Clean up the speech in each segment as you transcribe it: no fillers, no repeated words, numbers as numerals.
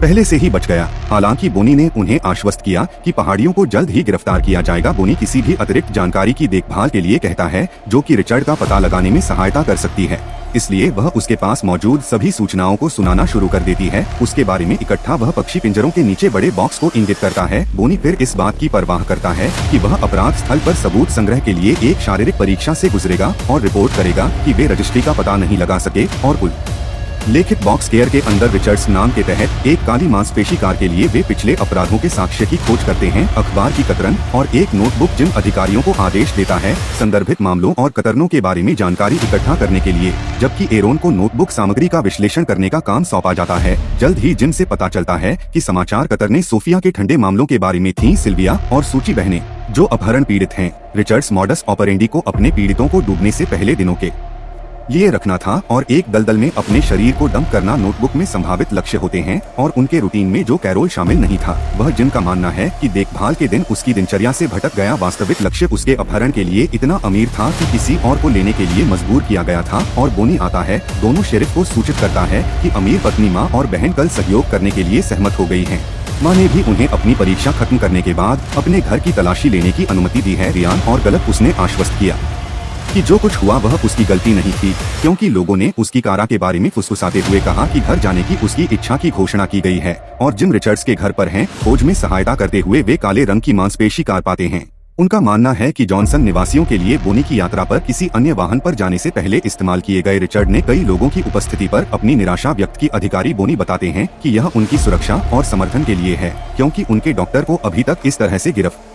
पहले से ही बच गया। हालांकि बोनी ने उन्हें आश्वस्त किया कि पहाड़ियों को जल्द ही गिरफ्तार किया जाएगा। बोनी किसी भी अतिरिक्त जानकारी की देखभाल के लिए कहता है जो कि रिचर्ड का पता लगाने में सहायता कर सकती है, इसलिए वह उसके पास मौजूद सभी सूचनाओं को सुनाना शुरू कर देती है। उसके बारे में इकट्ठा वह पक्षी पिंजरों के नीचे बड़े बॉक्स को इंगित करता है। बोनी फिर इस बात की परवाह करता है कि वह अपराध स्थल पर सबूत संग्रह के लिए एक शारीरिक परीक्षा से गुजरेगा और रिपोर्ट करेगा कि वे रजिस्ट्री का पता नहीं लगा सके और कुल लेखित बॉक्स केयर के अंदर रिचर्ड्स नाम के तहत एक काली मांसपेशी कार के लिए वे पिछले अपराधों के साक्ष्य की खोज करते हैं। अखबार की कतरन और एक नोटबुक जिन अधिकारियों को आदेश देता है संदर्भित मामलों और कतरनों के बारे में जानकारी इकट्ठा करने के लिए, जबकि एरोन को नोटबुक सामग्री का विश्लेषण करने का काम सौंपा जाता है। जल्द ही जिम से पता चलता है कि समाचार कतरने सोफिया के ठंडे मामलों के बारे में थी। सिल्विया और सूची बहनें जो अपहरण पीड़ित हैं। रिचर्ड्स मॉडस ऑपरेंडी को अपने पीड़ितों को डूबने से पहले दिनों के लिए रखना था और एक दलदल में अपने शरीर को डंप करना नोटबुक में संभावित लक्ष्य होते हैं और उनके रूटीन में जो कैरोल शामिल नहीं था। वह जिन का मानना है कि देखभाल के दिन उसकी दिनचर्या से भटक गया। वास्तविक लक्ष्य उसके अपहरण के लिए इतना अमीर था कि किसी और को लेने के लिए मजबूर किया गया था। और बोनी आता है, दोनों शेरिफ को सूचित करता है कि अमीर पत्नी माँ और बहन कल सहयोग करने के लिए सहमत हो गई है। माँ ने भी उन्हें अपनी परीक्षा खत्म करने के बाद अपने घर की तलाशी लेने की अनुमति दी है। रियान और गलत उसने आश्वस्त किया कि जो कुछ हुआ वह उसकी गलती नहीं थी, क्योंकि लोगों ने उसकी कारा के बारे में फुसफुसाते हुए कहा कि घर जाने की उसकी इच्छा की घोषणा की गई है। और जिम रिचर्ड्स के घर पर हैं। खोज में सहायता करते हुए वे काले रंग की मांसपेशी कार पाते हैं। उनका मानना है कि जॉनसन निवासियों के लिए बोनी की यात्रा पर किसी अन्य वाहन पर जाने से पहले इस्तेमाल किए गए। रिचर्ड ने कई लोगों की उपस्थिति पर अपनी निराशा व्यक्त की। अधिकारी बोनी बताते हैं कि यह उनकी सुरक्षा और समर्थन के लिए है, क्योंकि उनके डॉक्टर को अभी तक इस तरह से गिरफ्तार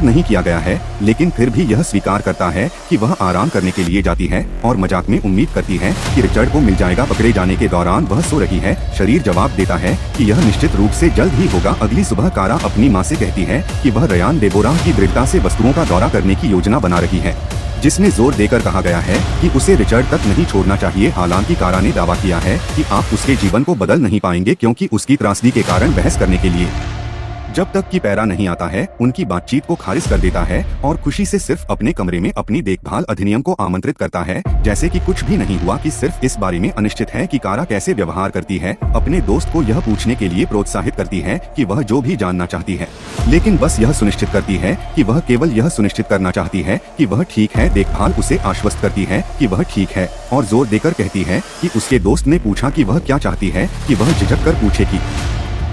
नहीं किया गया है। लेकिन फिर भी यह स्वीकार करता है कि वह आराम करने के लिए जाती है और मजाक में उम्मीद करती है कि रिचर्ड को मिल जाएगा। पकड़े जाने के दौरान वह सो रही है। शरीर जवाब देता है कि यह निश्चित रूप से जल्द ही होगा। अगली सुबह कारा अपनी माँ से कहती है कि वह रयान डेबोराह की दृढ़ता से वस्तुओं का दौरा करने की योजना बना रही है, जिसमें जोर देकर कहा गया है कि उसे रिचर्ड तक नहीं छोड़ना चाहिए। हालांकि कारा ने दावा किया है कि आप उसके जीवन को बदल नहीं पाएंगे, क्योंकि उसकी त्रासदी के कारण बहस करने के लिए जब तक कि पैरा नहीं आता है उनकी बातचीत को खारिज कर देता है और खुशी से सिर्फ अपने कमरे में अपनी देखभाल अधिनियम को आमंत्रित करता है, जैसे कि कुछ भी नहीं हुआ। कि सिर्फ इस बारे में अनिश्चित है कि कारा कैसे व्यवहार करती है। अपने दोस्त को यह पूछने के लिए प्रोत्साहित करती है कि वह जो भी जानना चाहती है, लेकिन बस यह सुनिश्चित करती है कि वह केवल यह सुनिश्चित करना चाहती है कि वह ठीक है। देखभाल उसे आश्वस्त करती है कि वह ठीक है और जोर देकर कहती है कि उसके दोस्त ने पूछा कि वह क्या चाहती है कि वह झिझक कर पूछे कि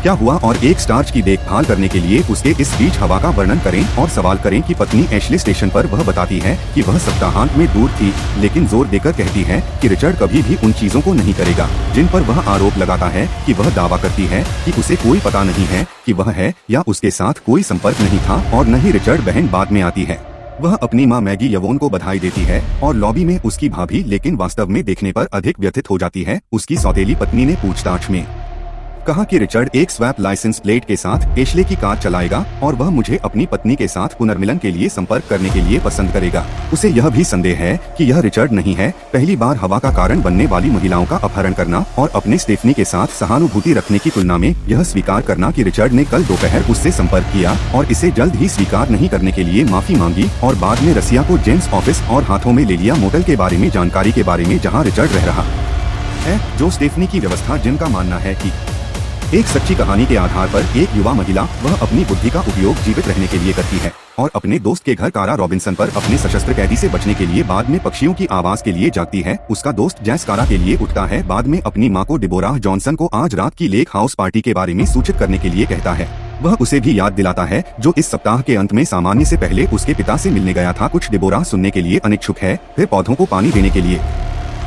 क्या हुआ और एक स्टार्च की देखभाल करने के लिए उसके इस बीच हवा का वर्णन करें और सवाल करें कि पत्नी एशले स्टेशन पर वह बताती है कि वह सप्ताहांत में दूर थी, लेकिन जोर देकर कहती है कि रिचर्ड कभी भी उन चीजों को नहीं करेगा जिन पर वह आरोप लगाता है। कि वह दावा करती है कि उसे कोई पता नहीं है कि वह है या उसके साथ कोई संपर्क नहीं था और न ही रिचर्ड बहन बाद में आती है। वह अपनी माँ मैगी यवोन को बधाई देती है और लॉबी में उसकी भाभी, लेकिन वास्तव में देखने पर अधिक व्यथित हो जाती है। उसकी सौतेली पत्नी ने पूछताछ में कहा कि रिचर्ड एक स्वैप लाइसेंस प्लेट के साथ एशले की कार चलाएगा और वह मुझे अपनी पत्नी के साथ पुनर्मिलन के लिए संपर्क करने के लिए पसंद करेगा। उसे यह भी संदेह है कि यह रिचर्ड नहीं है। पहली बार हवा का कारण बनने वाली महिलाओं का अपहरण करना और अपने स्टेफनी के साथ सहानुभूति रखने की तुलना में यह स्वीकार करना कि रिचर्ड ने कल दोपहर उससे संपर्क किया और इसे जल्द ही स्वीकार नहीं करने के लिए माफी मांगी और बाद में रसिया को जेम्स ऑफिस और हाथों में ले लिया। मोटल के बारे में जानकारी के बारे में जहाँ रिचर्ड रह रहा है, जो स्टेफनी की व्यवस्था, जिनका मानना है कि एक सच्ची कहानी के आधार पर एक युवा महिला वह अपनी बुद्धि का उपयोग जीवित रहने के लिए करती है और अपने दोस्त के घर कारा रॉबिन्सन पर अपने सशस्त्र कैदी से बचने के लिए बाद में पक्षियों की आवाज के लिए जागती है। उसका दोस्त जैस कारा के लिए उठता है। बाद में अपनी माँ को डिबोराह जॉनसन को आज रात की लेक हाउस पार्टी के बारे में सूचित करने के लिए कहता है। वह उसे भी याद दिलाता है जो इस सप्ताह के अंत में सामान्य से पहले उसके पिता से मिलने गया था। कुछ डिबोराह सुनने के लिए अनिच्छुक है, फिर पौधों को पानी देने के लिए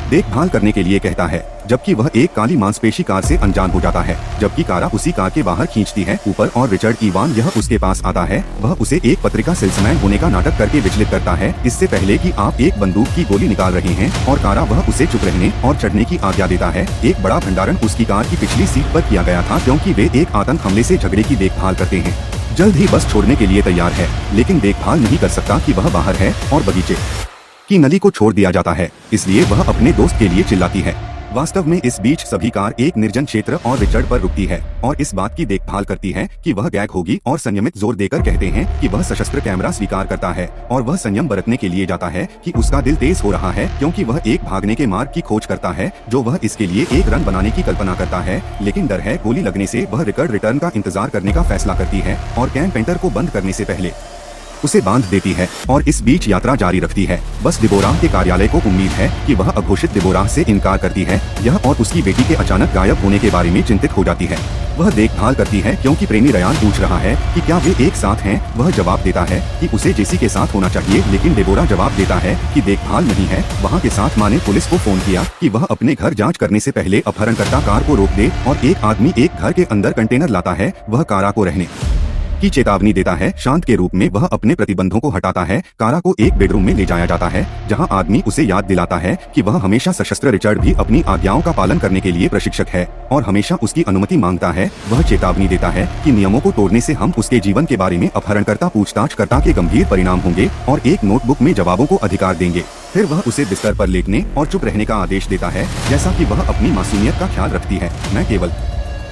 देखभाल करने के लिए कहता है, जबकि वह एक काली मांसपेशी कार से अनजान हो जाता है, जबकि कारा उसी कार के बाहर खींचती है ऊपर और रिचर्ड इवान यह उसके पास आता है। वह उसे एक पत्रिका सेल्समैन होने का नाटक करके विचलित करता है, इससे पहले कि आप एक बंदूक की गोली निकाल रहे हैं और कारा वह उसे चुप रहने और चढ़ने की आज्ञा देता है। एक बड़ा भंडारण उसकी कार की पिछली सीट पर किया गया था, क्योंकि वे एक आतंक हमले से झगड़े की देखभाल करते हैं। जल्द ही बस छोड़ने के लिए तैयार है, लेकिन देखभाल नहीं कर सकता कि वह बाहर है और बगीचे की नली को छोड़ दिया जाता है, इसलिए वह अपने दोस्त के लिए चिल्लाती है। वास्तव में इस बीच सभी कार एक निर्जन क्षेत्र और रिचर्ड पर रुकती है और इस बात की देखभाल करती है कि वह गैग होगी और संयमित जोर देकर कहते हैं कि वह सशस्त्र कैमरा स्वीकार करता है और वह संयम बरतने के लिए जाता है कि उसका दिल तेज हो रहा है क्योंकि वह एक भागने के मार्ग की खोज करता है जो वह इसके लिए एक रन बनाने की कल्पना करता है, लेकिन डर है गोली लगने से वह रिकर्ड रिटर्न का इंतजार करने का फैसला करती है और कैंप पेंटर को बंद करने से पहले उसे बांध देती है और इस बीच यात्रा जारी रखती है। बस डिबोराह के कार्यालय को उम्मीद है कि वह अघोषित डिबोराह से इनकार करती है यह और उसकी बेटी के अचानक गायब होने के बारे में चिंतित हो जाती है। वह देखभाल करती है क्योंकि प्रेमी रयान पूछ रहा है कि क्या वे एक साथ हैं। वह जवाब देता है कि उसे जेसी के साथ होना चाहिए, लेकिन डिबोरा जवाब देता है कि देखभाल नहीं है। वहाँ के साथ माँ ने पुलिस को फोन किया कि वह अपने घर जांच करने से पहले अपहरणकर्ता कार को रोक दे और एक आदमी एक घर के अंदर कंटेनर लाता है। वह कारा को रहने की चेतावनी देता है। शांत के रूप में वह अपने प्रतिबंधों को हटाता है। कारा को एक बेडरूम में ले जाया जाता है जहां आदमी उसे याद दिलाता है कि वह हमेशा सशस्त्र रिचर्ड भी अपनी आज्ञाओं का पालन करने के लिए प्रशिक्षक है और हमेशा उसकी अनुमति मांगता है। वह चेतावनी देता है कि नियमों को तोड़ने से हम उसके जीवन के बारे में अपहरणकर्ता पूछताछकर्ता के गंभीर परिणाम होंगे और एक नोटबुक में जवाबों को अधिकार देंगे। फिर वह उसे बिस्तर पर लेटने और चुप रहने का आदेश देता है जैसा कि वह अपनी मासूमियत का ख्याल रखती है। मैं केवल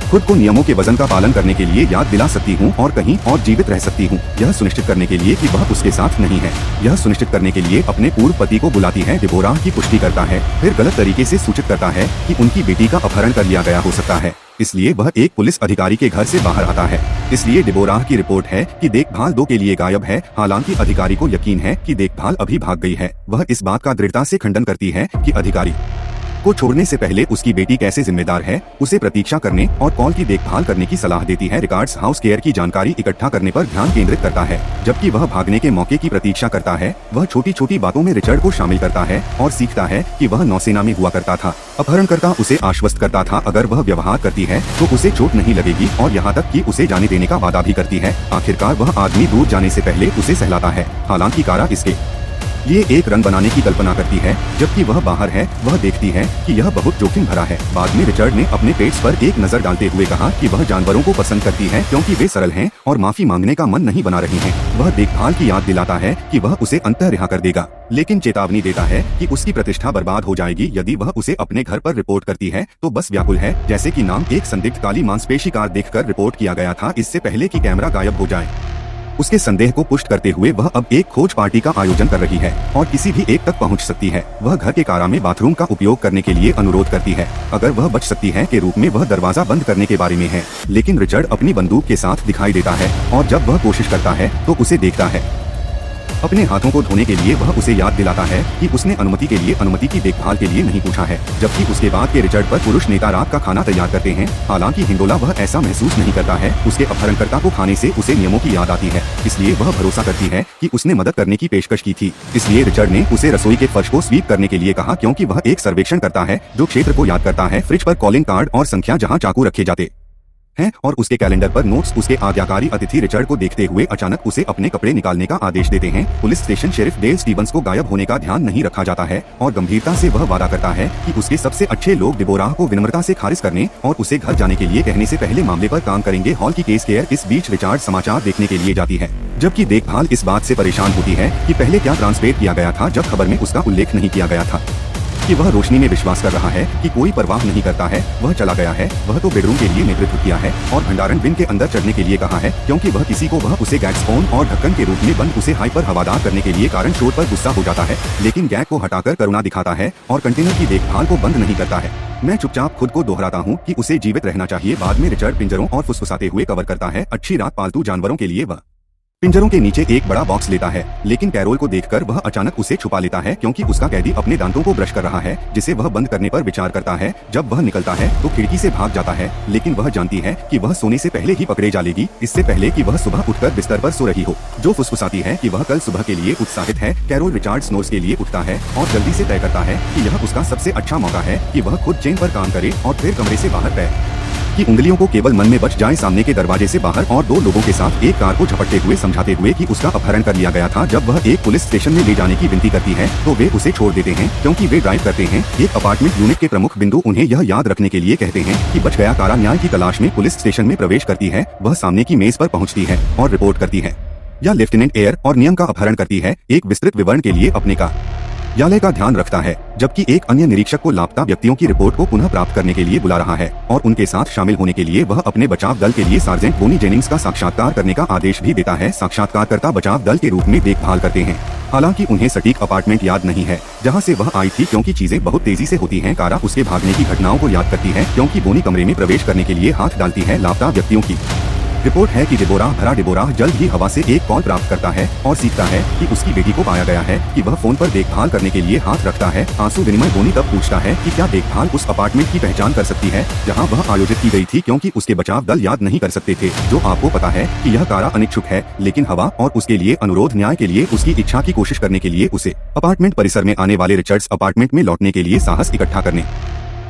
खुद को नियमों के वजन का पालन करने के लिए याद दिला सकती हूँ और कहीं और जीवित रह सकती हूँ, यह सुनिश्चित करने के लिए कि वह उसके साथ नहीं है। यह सुनिश्चित करने के लिए अपने पूर्व पति को बुलाती है। डिबोराह की पुष्टि करता है, फिर गलत तरीके से सूचित करता है कि उनकी बेटी का अपहरण कर लिया गया हो सकता है, इसलिए वह एक पुलिस अधिकारी के घर से बाहर आता है। इसलिए डिबोराह की रिपोर्ट है कि देखभाल 2 के लिए गायब है। हालांकि अधिकारी को यकीन है कि देखभाल अभी भाग गई है। वह इस बात का दृढ़ता से खंडन करती है कि अधिकारी को छोड़ने से पहले उसकी बेटी कैसे जिम्मेदार है। उसे प्रतीक्षा करने और कॉल की देखभाल करने की सलाह देती है। रिकॉर्ड्स हाउस केयर की जानकारी इकट्ठा करने पर ध्यान केंद्रित करता है जबकि वह भागने के मौके की प्रतीक्षा करता है। वह छोटी छोटी बातों में रिचर्ड को शामिल करता है और सीखता है कि वह नौसेना में हुआ करता था। अपहरणकर्ता उसे आश्वस्त करता था अगर वह व्यवहार करती है तो उसे चोट नहीं लगेगी और यहाँ तक कि उसे जाने देने का वादा भी करती है। आखिरकार वह आदमी दूर जाने से पहले उसे सहलाता है। हालांकि कारा इसके ये एक रन बनाने की कल्पना करती है जबकि वह बाहर है। वह देखती है कि यह बहुत जोखिम भरा है। बाद में रिचर्ड ने अपने पेट्स पर एक नजर डालते हुए कहा कि वह जानवरों को पसंद करती है क्योंकि वे सरल हैं और माफी मांगने का मन नहीं बना रहे हैं। वह देखभाल की याद दिलाता है कि वह उसे अंततः रिहा कर देगा, लेकिन चेतावनी देता है कि उसकी प्रतिष्ठा बर्बाद हो जाएगी यदि वह उसे अपने घर पर रिपोर्ट करती है तो बस व्याकुल है जैसे कि नाम एक संदिग्ध काली मांसपेशी कार देखकर रिपोर्ट किया गया था इससे पहले कि कैमरा गायब हो जाए। उसके संदेह को पुष्ट करते हुए वह अब एक खोज पार्टी का आयोजन कर रही है और किसी भी एक तक पहुंच सकती है। वह घर के कारा में बाथरूम का उपयोग करने के लिए अनुरोध करती है अगर वह बच सकती है के रूप में वह दरवाजा बंद करने के बारे में है, लेकिन रिचर्ड अपनी बंदूक के साथ दिखाई देता है और जब वह कोशिश करता है तो उसे देखता है। अपने हाथों को धोने के लिए वह उसे याद दिलाता है कि उसने अनुमति की देखभाल के लिए नहीं पूछा है। जबकि उसके बाद के रिचर्ड पर पुरुष नेता रात का खाना तैयार करते हैं। हालांकि हिंडोला वह ऐसा महसूस नहीं करता है। उसके अपहरणकर्ता को खाने से उसे नियमों की याद आती है, इसलिए वह भरोसा करती है कि उसने मदद करने की पेशकश की थी। इसलिए रिचर्ड ने उसे रसोई के फर्श को स्वीप करने के लिए कहा क्योंकि वह एक सर्वेक्षण करता है जो क्षेत्र को याद करता है। फ्रिज पर कॉलिंग कार्ड और संख्या जहाँ चाकू रखे जाते हैं और उसके कैलेंडर पर नोट्स। उसके आज्ञाकारी अतिथि रिचर्ड को देखते हुए अचानक उसे अपने कपड़े निकालने का आदेश देते हैं। Police station sheriff Dale Stevens को गायब होने का ध्यान नहीं रखा जाता है और गंभीरता से वह वादा करता है कि उसके सबसे अच्छे लोग डिबोराह को विनम्रता से खारिज करने और उसे घर जाने के लिए कहने से पहले मामले पर काम करेंगे। हॉल की केस केयर इस बीच रिचार्ड समाचार देखने के लिए जाती है जबकि देखभाल इस बात से परेशान होती है कि पहले क्या ट्रांसलेट किया गया था जब खबर में उसका उल्लेख नहीं किया गया था कि वह रोशनी में विश्वास कर रहा है कि कोई परवाह नहीं करता है। वह चला गया है। वह तो बेडरूम के लिए नेतृत्व किया है और भंडारण बिन के अंदर चढ़ने के लिए कहा है क्योंकि वह किसी को वह उसे गैस फोन और ढक्कन के रूप में बंद उसे हाइपर हवादार करने के लिए कारण शोर पर गुस्सा हो जाता है, लेकिन गैग को हटाकर करुणा दिखाता है और कंटेनर की देखभाल को बंद नहीं करता है। मैं चुपचाप खुद को दोहराता हूँ कि उसे जीवित रहना चाहिए। बाद में रिचर्ड पिंजरों और फुसफुसाते हुए कवर करता है। अच्छी रात पालतू जानवरों के लिए। वह पिंजरों के नीचे एक बड़ा बॉक्स लेता है, लेकिन कैरोल को देखकर वह अचानक उसे छुपा लेता है क्योंकि उसका कैदी अपने दांतों को ब्रश कर रहा है जिसे वह बंद करने पर विचार करता है। जब वह निकलता है तो खिड़की से भाग जाता है, लेकिन वह जानती है कि वह सोने से पहले ही पकड़े जाएगी, इससे पहले कि वह सुबह उठकर बिस्तर पर सो रही हो। जो फुसफुसाती है कि वह कल सुबह के लिए उत्साहित है। कैरोल रिचार्ड स्नोर्स के लिए उठता है और जल्दी से तय करता है कि यह उसका सबसे अच्छा मौका है कि वह खुद चेन पर काम करे और फिर कमरे से बाहर पैर की उंगलियों को केवल मन में बच जाए। सामने के दरवाजे से बाहर और 2 लोगों के साथ एक कार को झपटते हुए समझाते हुए कि उसका अपहरण कर लिया गया था। जब वह एक पुलिस स्टेशन में ले जाने की विनती करती है तो वे उसे छोड़ देते हैं क्योंकि वे ड्राइव करते हैं। एक अपार्टमेंट यूनिट के प्रमुख बिंदु उन्हें यह याद रखने के लिए कहते हैं कि बच गया कारा न्याय की तलाश में पुलिस स्टेशन में प्रवेश करती है। वह सामने की मेज पर पहुँचती है और रिपोर्ट करती है या लेफ्टिनेंट एयर और नियम का अपहरण करती है। एक विस्तृत विवरण के लिए अपने का न्यायालय का ध्यान रखता है, जबकि एक अन्य निरीक्षक को लापता व्यक्तियों की रिपोर्ट को पुनः प्राप्त करने के लिए बुला रहा है और उनके साथ शामिल होने के लिए वह अपने बचाव दल के लिए सार्जेंट बोनी जेनिंग्स का साक्षात्कार करने का आदेश भी देता है। साक्षात्कारकर्ता बचाव दल के रूप में देखभाल करते हैं। हालांकि उन्हें सटीक अपार्टमेंट याद नहीं है जहां से वह आई थी, क्योंकि चीजें बहुत तेजी से होती हैं। कारा उसके भागने की घटनाओं को याद करती है, क्योंकि बोनी कमरे में प्रवेश करने के लिए हाथ डालती है। लापता व्यक्तियों की रिपोर्ट है कि डेबोरा जल्द ही हवा से एक कॉल प्राप्त करता है और सीखता है कि उसकी बेटी को पाया गया है कि वह फोन पर देखभाल करने के लिए हाथ रखता है। आंसू विनिमय बोनी तब पूछता है कि क्या देखभाल उस अपार्टमेंट की पहचान कर सकती है जहां वह आयोजित की गई थी, क्योंकि उसके बचाव दल याद नहीं कर सकते थे। जो आपको पता है कि यह कारा अनिच्छुक है, लेकिन हवा और उसके लिए अनुरोध न्याय के लिए उसकी इच्छा की कोशिश करने के लिए उसे अपार्टमेंट परिसर में आने वाले रिचर्ड्स अपार्टमेंट में लौटने के लिए साहस इकट्ठा करने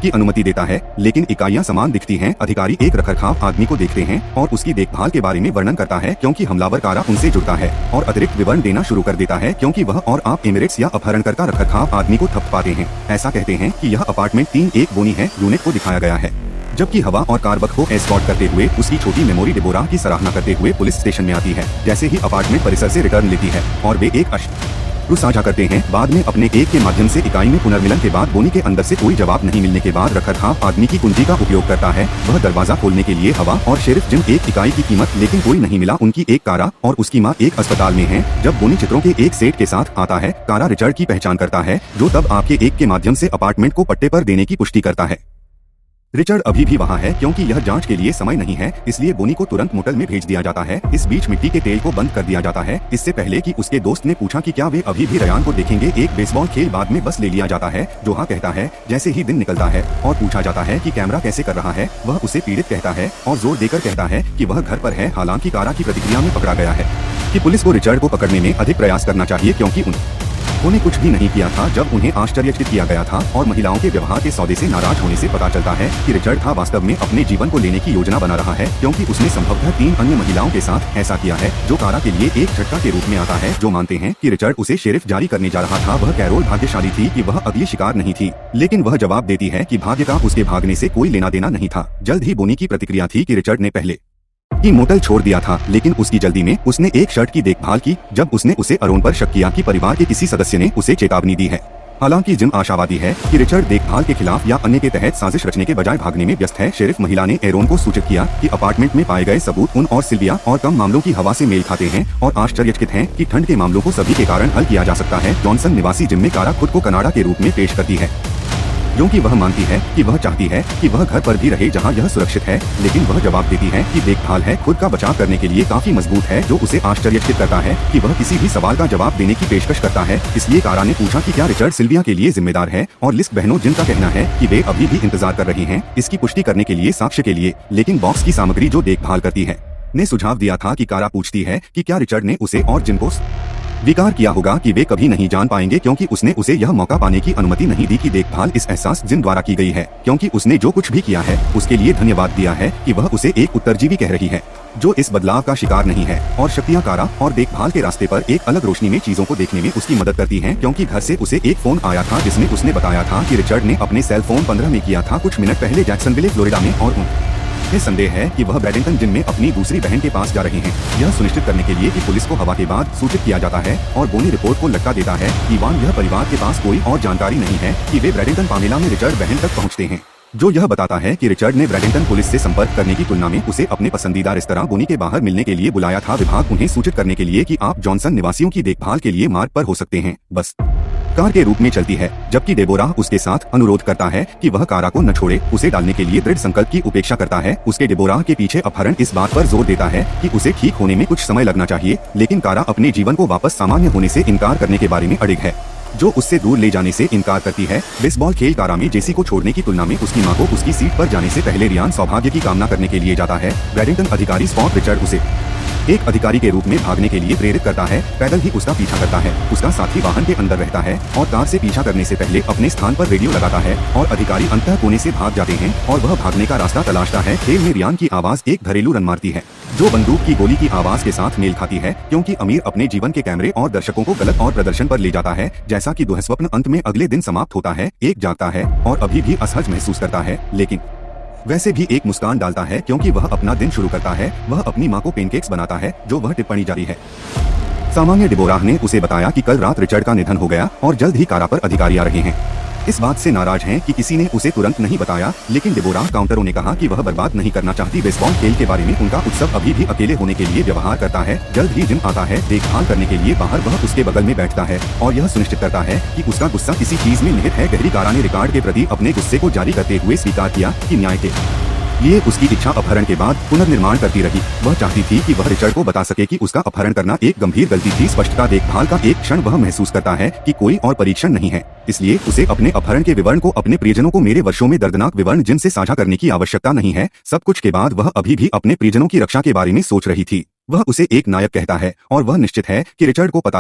की अनुमति देता है। लेकिन इकाइयां समान दिखती हैं। अधिकारी एक रखरखाव आदमी को देखते हैं और उसकी देखभाल के बारे में वर्णन करता है, क्योंकि हमलावर कारा उनसे जुड़ता है और अतिरिक्त विवरण देना शुरू कर देता है, क्योंकि वह और आप एमिरेट्स या अपहरणकर्ता रखरखाव आदमी को थप पाते हैं। ऐसा कहते हैं कि यह अपार्टमेंट 3-1 बोनी है यूनिट को दिखाया गया है, जबकि हवा और कार्बक को एस्कॉर्ट करते हुए उसकी छोटी मेमोरी डेबोरा की सराहना करते हुए पुलिस स्टेशन में आती है। जैसे ही अपार्टमेंट परिसर से रिटर्न लेती है और वे एक अश्रु साझा करते हैं। बाद में अपने एक के माध्यम से इकाई में पुनर्मिलन के बाद बोनी के अंदर से कोई जवाब नहीं मिलने के बाद रखरखाव आदमी की कुंजी का उपयोग करता है। वह दरवाजा खोलने के लिए हवा और शेरिफ जिम एक इकाई की कीमत, लेकिन कोई नहीं मिला। उनकी एक कारा और उसकी माँ एक अस्पताल में है। जब बोनी चित्रों के एक सेट के साथ आता है, कारा रिचर्ड की पहचान करता है, जो तब आपके एक के माध्यम से अपार्टमेंट को पट्टे पर देने की पुष्टि करता है। रिचर्ड अभी भी वहाँ है, क्योंकि यह जांच के लिए समय नहीं है, इसलिए बोनी को तुरंत मोटल में भेज दिया जाता है। इस बीच मिट्टी के तेल को बंद कर दिया जाता है, इससे पहले कि उसके दोस्त ने पूछा कि क्या वे अभी भी रयान को देखेंगे। एक बेसबॉल खेल बाद में बस ले लिया जाता है। जोहा कहता है जैसे ही दिन निकलता है और पूछा जाता है कि कैमरा कैसे कर रहा है, वह उसे पीड़ित कहता है और जोर देकर कहता है कि वह घर पर है। हालांकि कारा की प्रतिक्रिया में पकड़ा गया है कि पुलिस को रिचर्ड को पकड़ने में अधिक प्रयास करना चाहिए, क्योंकि उन्होंने कुछ भी नहीं किया था जब उन्हें आश्चर्यचकित किया गया था। और महिलाओं के व्यवहार के सौदे से नाराज होने से पता चलता है कि रिचर्ड था वास्तव में अपने जीवन को लेने की योजना बना रहा है, क्योंकि उसने संभवतः 3 अन्य महिलाओं के साथ ऐसा किया है, जो कारा के लिए एक झटका के रूप में आता है। जो मानते हैं कि रिचर्ड उसे शेरिफ जारी करने जा रहा था। वह कैरोल भाग्यशाली थी कि वह अगली शिकार नहीं थी, लेकिन वह जवाब देती है कि भाग्य का उसके भागने से कोई लेना देना नहीं था। जल्द ही बोनी की प्रतिक्रिया थी कि रिचर्ड ने पहले ही मोटल छोड़ दिया था, लेकिन उसकी जल्दी में उसने एक शर्ट की देखभाल की जब उसने उसे अरोन पर शक किया कि परिवार के किसी सदस्य ने उसे चेतावनी दी है। हालांकि जिम आशावादी है कि रिचर्ड देखभाल के खिलाफ या अन्य के तहत साजिश रचने के बजाय भागने में व्यस्त है। शेरिफ महिला ने एरोन को सूचित किया कि अपार्टमेंट में पाए गए सबूत उन और सिल्विया और कम मामलों की हवा से मेल खाते हैं और आश्चर्यचकित हैं कि ठंड के मामलों को सभी के कारण हल किया जा सकता है। जॉनसन निवासी जिम में कारा खुद को कनाडा के रूप में पेश करती है, क्योंकि वह मानती है कि वह चाहती है कि वह घर पर भी रहे जहां यह सुरक्षित है, लेकिन वह जवाब देती है कि देखभाल है खुद का बचाव करने के लिए काफी मजबूत है, जो उसे आश्चर्यचकित करता है कि वह किसी भी सवाल का जवाब देने की पेशकश करता है। इसलिए कारा ने पूछा कि क्या रिचर्ड सिल्विया के लिए जिम्मेदार है, और लिस्क बहनों जिनका कहना है कि वे अभी भी इंतजार कर रही हैं इसकी पुष्टि करने के लिए साक्ष्य के लिए, लेकिन बॉक्स की सामग्री जो देखभाल करती है ने सुझाव दिया था कि कारा पूछती है कि क्या रिचर्ड ने उसे और जिन को स्वीकार किया होगा कि वे कभी नहीं जान पाएंगे, क्योंकि उसने उसे यह मौका पाने की अनुमति नहीं दी कि देखभाल इस एहसास जिन द्वारा की गई है, क्योंकि उसने जो कुछ भी किया है उसके लिए धन्यवाद दिया है कि वह उसे एक उत्तरजीवी कह रही है जो इस बदलाव का शिकार नहीं है। और शक्तियां कारा और देखभाल के रास्ते पर एक अलग रोशनी में चीजों को देखने में उसकी मदद करती हैं, क्योंकि घर से उसे एक फोन आया था जिसमें उसने बताया था कि रिचर्ड ने अपने सेल फोन 15 में किया था, कुछ मिनट पहले जैक्सनविले फ्लोरिडा में, और उन्हें संदेह है कि वह ब्रैडेंटन जिम में अपनी दूसरी बहन के पास जा रहे हैं। यह सुनिश्चित करने के लिए कि पुलिस को हवा के बाद सूचित किया जाता है और बोनी रिपोर्ट को लटका देता है कि यह परिवार के पास कोई और जानकारी नहीं है कि वे ब्रैडेंटन पामेला में रिचर्ड बहन तक पहुंचते हैं, जो यह बताता है कि रिचर्ड ने ब्रैडेंटन पुलिस से संपर्क करने की तुलना में उसे अपने पसंदीदा रेस्तरां बोनी के बाहर मिलने के लिए बुलाया था। विभाग उन्हें सूचित करने के लिए कि आप जॉनसन निवासियों की देखभाल के लिए मार्ग पर हो सकते हैं। बस कार के रूप में चलती है, जबकि डेबोरा उसके साथ अनुरोध करता है कि वह कारा को न छोड़े। उसे डालने के लिए दृढ़ संकल्प की उपेक्षा करता है। उसके डेबोरा के पीछे अपहरण इस बात पर जोर देता है कि उसे ठीक होने में कुछ समय लगना चाहिए, लेकिन कारा अपने जीवन को वापस सामान्य होने से इनकार करने के बारे में अड़िग है, जो उससे दूर ले जाने से इनकार करती है। बेसबॉल खेल कारा में जेसी को छोड़ने की तुलना में उसकी मां को उसकी सीट पर जाने से पहले रियान सौभाग्य की कामना करने के लिए जाता है। ब्रैडेंटन अधिकारी स्पॉट रिचर्ड उसे एक अधिकारी के रूप में भागने के लिए प्रेरित करता है। पैदल ही उसका पीछा करता है। उसका साथी वाहन के अंदर रहता है और कार से पीछा करने से पहले अपने स्थान पर रेडियो लगाता है और अधिकारी अंतः कोने से भाग जाते हैं और वह भागने का रास्ता तलाशता है। खेल में रियान की आवाज एक घरेलू रन मारती है जो बंदूक की गोली की आवाज के साथ मेल खाती है, क्योंकि अमीर अपने जीवन के कैमरे और दर्शकों को गलत और प्रदर्शन पर ले जाता है। जैसा कि दुःस्वप्न अंत में अगले दिन समाप्त होता है, एक जागता है और अभी भी असहज महसूस करता है, लेकिन वैसे भी एक मुस्कान डालता है क्योंकि वह अपना दिन शुरू करता है। वह अपनी माँ को पेनकेक्स बनाता है, जो वह टिप्पणी जारी है। सामान्य डिबोराह ने उसे बताया कि कल रात रिचर्ड का निधन हो गया और जल्द ही कारा पर अधिकारी आ रहे हैं। इस बात से नाराज हैं कि किसी ने उसे तुरंत नहीं बताया, लेकिन डिबोराह काउंटरों ने कहा कि वह बर्बाद नहीं करना चाहती। बेसबॉल खेल के बारे में उनका उत्सव अभी भी अकेले होने के लिए व्यवहार करता है। जल्द ही जिम आता है, देखभाल करने के लिए बाहर वह उसके बगल में बैठता है और यह सुनिश्चित करता है कि उसका गुस्सा किसी चीज में निहित है। गहरी कारा ने रिकॉर्ड के प्रति अपने गुस्से को जारी करते हुए स्वीकार किया कि न्याय के लिए उसकी इच्छा अपहरण के बाद पुनर्निर्माण करती रही। वह चाहती थी कि वह रिचर्ड को बता सके कि उसका अपहरण करना एक गंभीर गलती थी। स्पष्टता देखभाल का एक क्षण वह महसूस करता है कि कोई और परीक्षण नहीं है, इसलिए उसे अपने अपहरण के विवरण को अपने परिजनों को मेरे वर्षों में दर्दनाक विवरण जिनसे साझा करने की आवश्यकता नहीं है। सब कुछ के बाद वह अभी भी अपने परिजनों की रक्षा के बारे में सोच रही थी। वह उसे एक नायक कहता है और वह निश्चित है कि रिचर्ड को पता